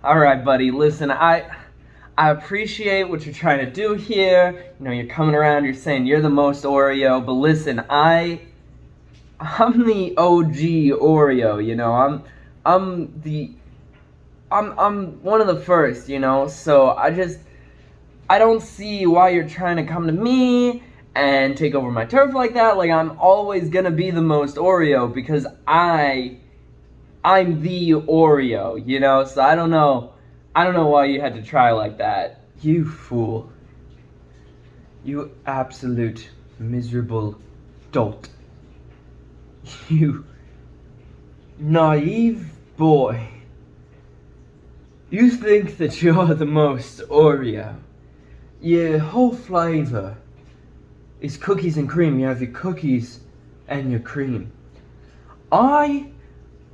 All right, buddy. Listen, I appreciate what you're trying to do here. You know, you're coming around, you're saying you're the most Oreo, but listen, I'm the OG Oreo, you know. I'm one of the first, you know. So I don't see why you're trying to come to me and take over my turf like that. Like, I'm always gonna be the most Oreo because I'm the Oreo, you know. So I don't know why you had to try like that. You fool. You absolute miserable dolt. You naive boy. You think that you're the most Oreo. Your whole flavor is cookies and cream. You have your cookies and your cream. I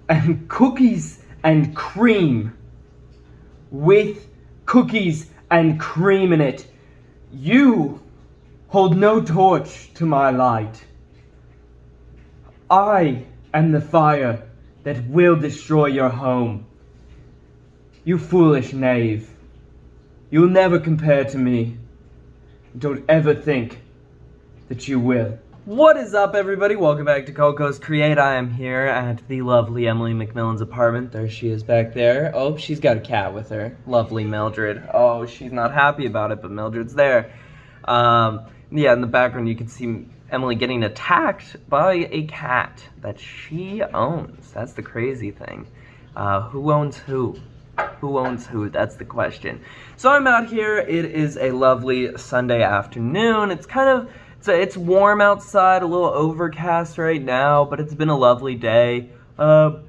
am cookies and cream with cookies and cream in it. You hold no torch to my light. I am the fire that will destroy your home. You foolish knave. You'll never compare to me. Don't ever think that you will. What is up, everybody? Welcome back to Coco's Create. I am here at the lovely Emily McMillan's apartment. There she is back there. Oh, she's got a cat with her. Lovely Mildred. Oh, she's not happy about it, but Mildred's there. Yeah, in the background you can see Emily getting attacked by a cat that she owns. That's the crazy thing. Who owns who? Who owns who? That's the question. So I'm out here. It is a lovely Sunday afternoon. It's warm outside, a little overcast right now, but it's been a lovely day. There's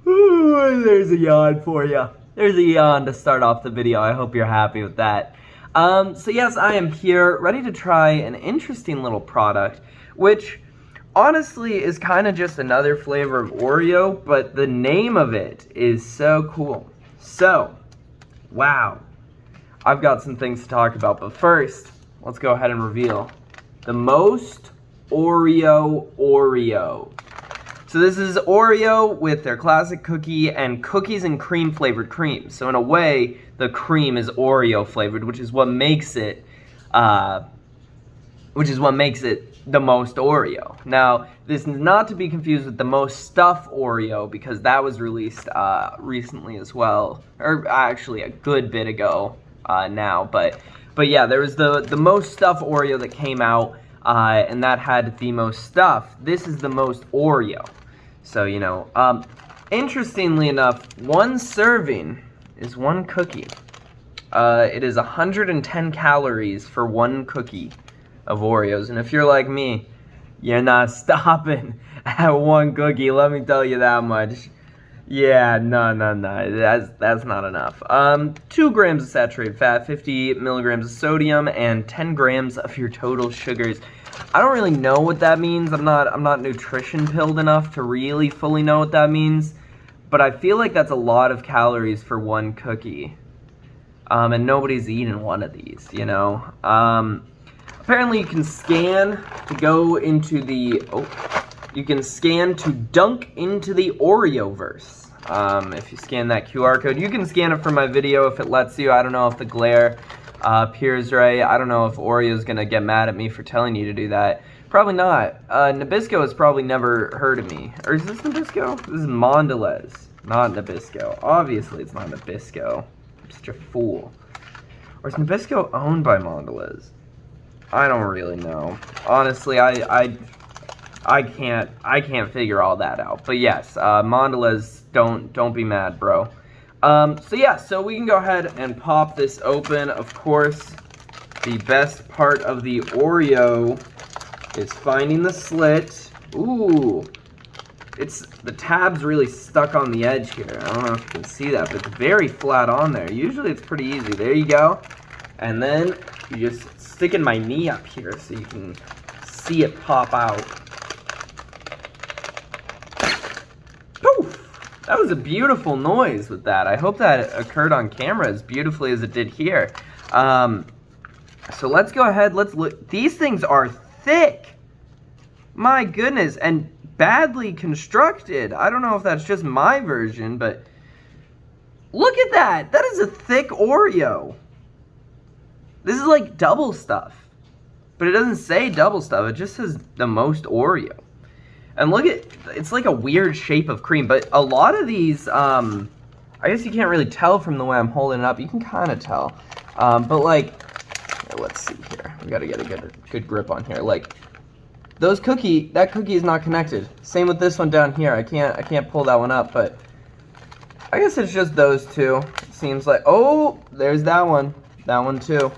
a yawn for you. There's a yawn to start off the video. I hope you're happy with that. So yes, I am here, ready to try an interesting little product, which honestly is kind of just another flavor of Oreo, but the name of it is so cool. So, wow. I've got some things to talk about, but first, let's go ahead and reveal the Most Oreo Oreo. So this is Oreo with their classic cookie and cookies and cream flavored cream. So in a way, the cream is Oreo flavored, which is what makes it the Most Oreo. Now, this is not to be confused with the Most Stuff Oreo, because that was released recently as well, or actually a good bit ago now. But yeah, there was the Most Stuff Oreo that came out, and that had the most stuff. This is the Most Oreo. So, you know, interestingly enough, one serving is one cookie. It is 110 calories for one cookie of Oreos, and if you're like me, you're not stopping at one cookie, let me tell you that much. Yeah, no, that's not enough. 2 grams of saturated fat, 50 milligrams of sodium, and 10 grams of your total sugars. I don't really know what that means. I'm not nutrition pilled enough to really fully know what that means, but I feel like that's a lot of calories for one cookie. And nobody's eating one of these, you know. Apparently you can scan to go into the, you can scan to dunk into the Oreoverse. If you scan that QR code, you can scan it for my video if it lets you. I don't know if the glare appears right. I don't know if Oreo's gonna get mad at me for telling you to do that. Probably not. Nabisco has probably never heard of me. Or is this Nabisco? This is Mondelez, not Nabisco. Obviously it's not Nabisco. I'm such a fool. Or is Nabisco owned by Mondelez? I don't really know. Honestly, I can't figure all that out. But yes, Mondelez, don't be mad, bro. So yeah, so we can go ahead and pop this open. Of course, the best part of the Oreo is finding the slit. Ooh, the tab's really stuck on the edge here. I don't know if you can see that, but it's very flat on there. Usually it's pretty easy. There you go. And then you just sticking my knee up here so you can see it pop out. Poof! That was a beautiful noise with that. I hope that occurred on camera as beautifully as it did here. So let's go ahead, let's look. These things are thick. My goodness, and badly constructed. I don't know if that's just my version, but Look at that. That is a thick Oreo. This is like double stuff. But it doesn't say double stuff. It just says the Most Oreo. And look at, it's like a weird shape of cream. But a lot of these, I guess you can't really tell from the way I'm holding it up. You can kind of tell. But like, let's see here. We got to get a good grip on here. Like, that cookie is not connected. Same with this one down here. I can't pull that one up, but I guess it's just those two. It seems like, oh, there's that one. That one too.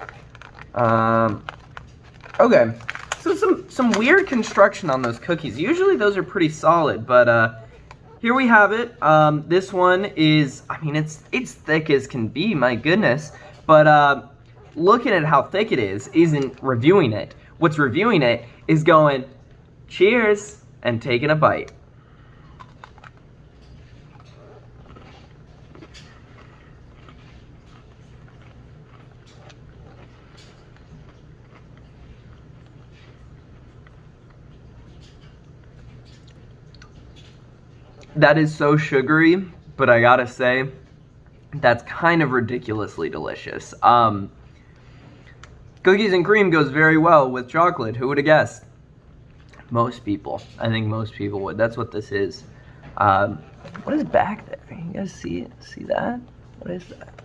Okay. So some weird construction on those cookies. Usually those are pretty solid, but here we have it. This one is, I mean, it's thick as can be, my goodness. But looking at how thick it is isn't reviewing it. What's reviewing it is going, cheers, and taking a bite. That is so sugary, but I gotta say, that's kind of ridiculously delicious. Cookies and cream goes very well with chocolate. Who would have guessed? Most people. I think most people would. That's what this is. What is back there? You guys see that? What is that?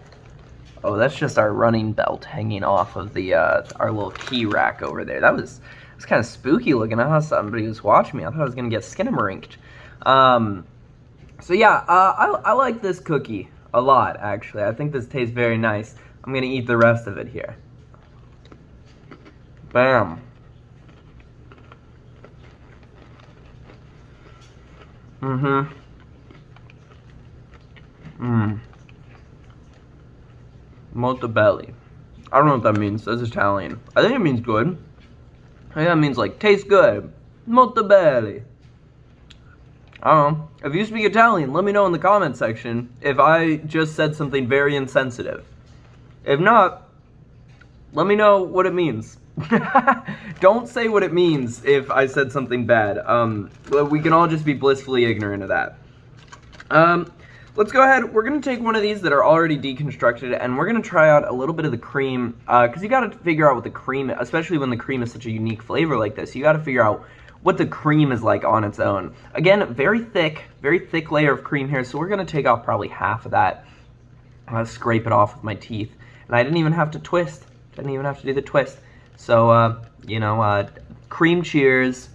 Oh, that's just our running belt hanging off of the our little key rack over there. That was kind of spooky looking. I thought somebody was watching me. I thought I was gonna get skinamarinked. So yeah, I like this cookie a lot, actually. I think this tastes very nice. I'm gonna eat the rest of it here. Bam. Molto belly. I don't know what that means. That's Italian. I think it means good. I think that means like, tastes good. Molto belly. I don't know. If you speak Italian, let me know in the comment section if I just said something very insensitive. If not, let me know what it means. Don't say what it means if I said something bad. We can all just be blissfully ignorant of that. Let's go ahead. We're going to take one of these that are already deconstructed, and we're going to try out a little bit of the cream, because you got to figure out what the cream, especially when the cream is such a unique flavor like this, you got to figure out what the cream is like on its own. Again, very thick layer of cream here, so we're going to take off probably half of that. I'm going to scrape it off with my teeth, and I didn't even have to twist. Didn't even have to do the twist. So, you know, cream cheers.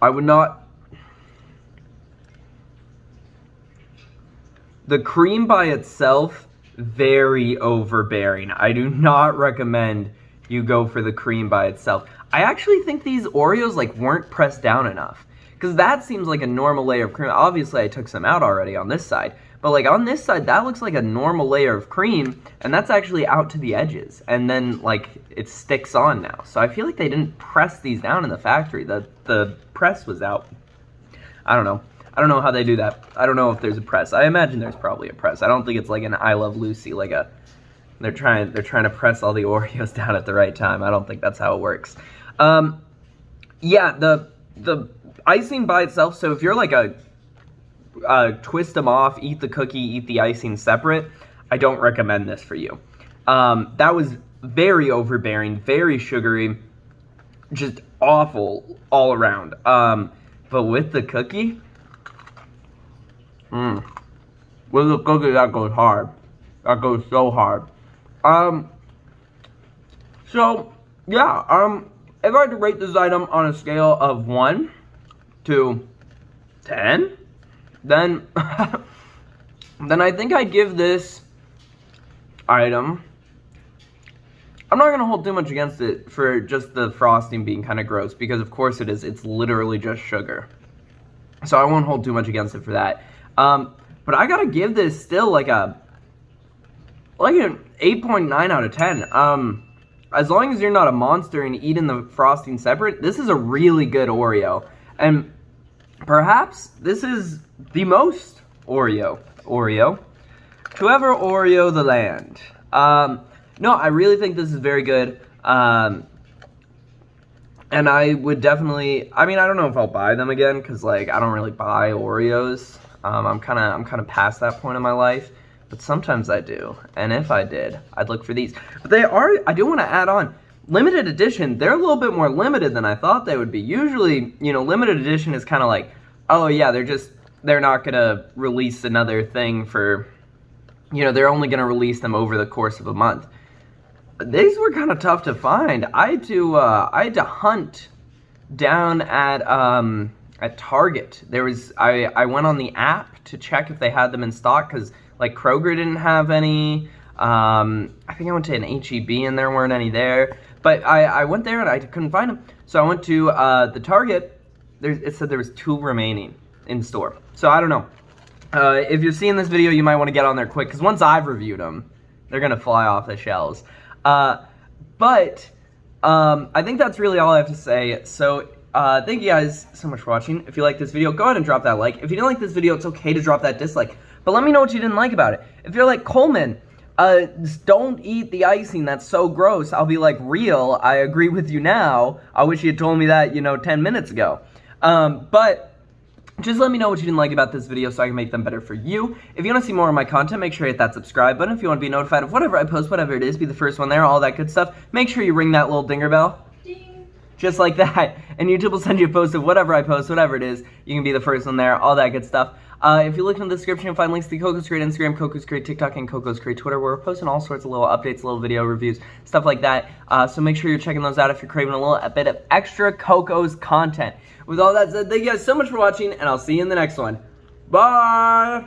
I would not... The cream by itself, very overbearing. I do not recommend you go for the cream by itself. I actually think these Oreos like weren't pressed down enough, because that seems like a normal layer of cream. Obviously I took some out already on this side, but like on this side that looks like a normal layer of cream, and that's actually out to the edges, and then like it sticks on now. So I feel like they didn't press these down in the factory. The press was out. I don't know how they do that. I don't know if there's a press. I imagine there's probably a press. I don't think it's like an I Love Lucy, like a they're trying to press all the Oreos down at the right time. I don't think that's how it works. Yeah, the icing by itself, so if you're like twist them off, eat the cookie, eat the icing separate, I don't recommend this for you. That was very overbearing, very sugary, just awful all around. But with the cookie, with the cookie, that goes hard. That goes so hard. So, yeah, if I had to rate this item on a scale of 1 to 10, then, then I think I'd give this item, I'm not going to hold too much against it for just the frosting being kind of gross, because of course it is, it's literally just sugar. So I won't hold too much against it for that. But I gotta give this still like an 8.9 out of 10. As long as you're not a monster and eating the frosting separate, this is a really good Oreo. And perhaps this is the most Oreo. whoever Oreo the land. No, I really think this is very good. And I would definitely, I mean, I don't know if I'll buy them again, because, like, I don't really buy Oreos. I'm kind of past that point in my life, but sometimes I do. And if I did, I'd look for these. But they are, I do want to add on, limited edition, they're a little bit more limited than I thought they would be. Usually, you know, limited edition is kind of like, oh yeah, they're not going to release another thing for, you know, they're only going to release them over the course of a month. These were kind of tough to find. I had to hunt down at Target. I went on the app to check if they had them in stock, because like Kroger didn't have any. I think I went to an H-E-B and there weren't any there. But I went there and I couldn't find them. So I went to the Target. It said there was 2 remaining in store. So I don't know. If you're seeing this video, you might want to get on there quick, because once I've reviewed them, they're going to fly off the shelves. But I think that's really all I have to say. So thank you guys so much for watching. If you like this video, go ahead and drop that like. If you didn't like this video, it's okay to drop that dislike. But let me know what you didn't like about it. If you're like, Coleman, just don't eat the icing, that's so gross, I'll be like, real, I agree with you now. I wish you had told me that, you know, 10 minutes ago. But just let me know what you didn't like about this video so I can make them better for you. If you want to see more of my content, make sure you hit that subscribe button. If you want to be notified of whatever I post, whatever it is, be the first one there, all that good stuff. Make sure you ring that little dinger bell. Ding. Just like that. And YouTube will send you a post of whatever I post, whatever it is. You can be the first one there, all that good stuff. If you look in the description, you'll find links to Coco's Create Instagram, Coco's Create TikTok, and Coco's Create Twitter, where we're posting all sorts of little updates, little video reviews, stuff like that. So make sure you're checking those out if you're craving a bit of extra Coco's content. With all that said, thank you guys so much for watching, and I'll see you in the next one. Bye!